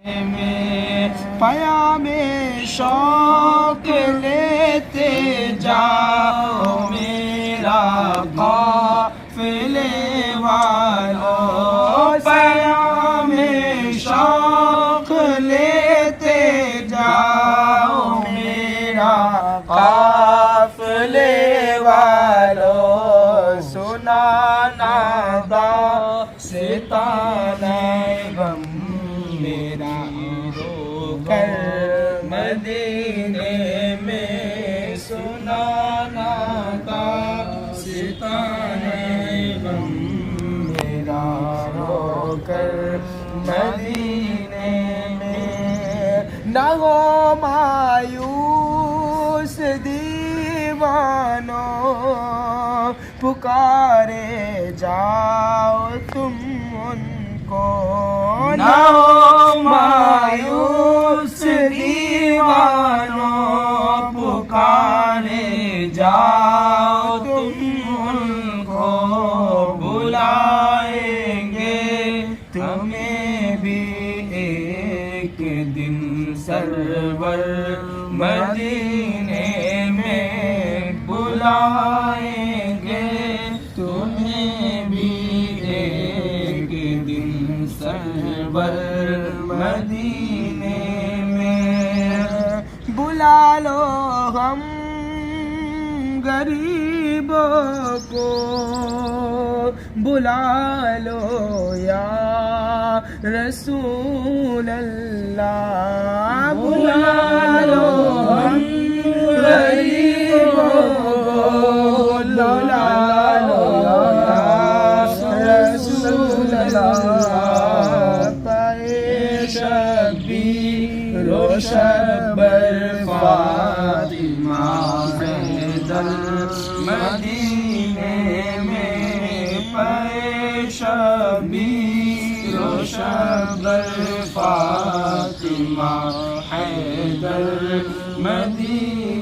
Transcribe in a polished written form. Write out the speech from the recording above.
میں پیام شوق لیتے جاؤ میرا قافلے والو، پیام شوق لیتے جاؤ میرا قافلے والو، سنانا داستانِ غم میرا رو کر مدینے میں، سنانا داستانِ غم میرا رو کر مدینے میں، نہ ہو مایوس دیوانو، پکارے جاؤ تم ان کو، نہ ہو مایوس دیوانو، پکارے جاؤ تم ان کو، بلائیں گے تمہیں بھی ایک دن سرور مدینے میں، بلائیں گے تمہیں بھی ایک دن سرور مدینے میں، بلا لو ہم غریبوں کو، بلا لو یا رسول اللہ، بلا لو ہم غریبوں کو، بلا لو یا رسول اللہ، پائے شبیر و شبر فاطمہ حیدر مدینے میں، پائے شبیر و شبر فاطمہ حیدر مدینے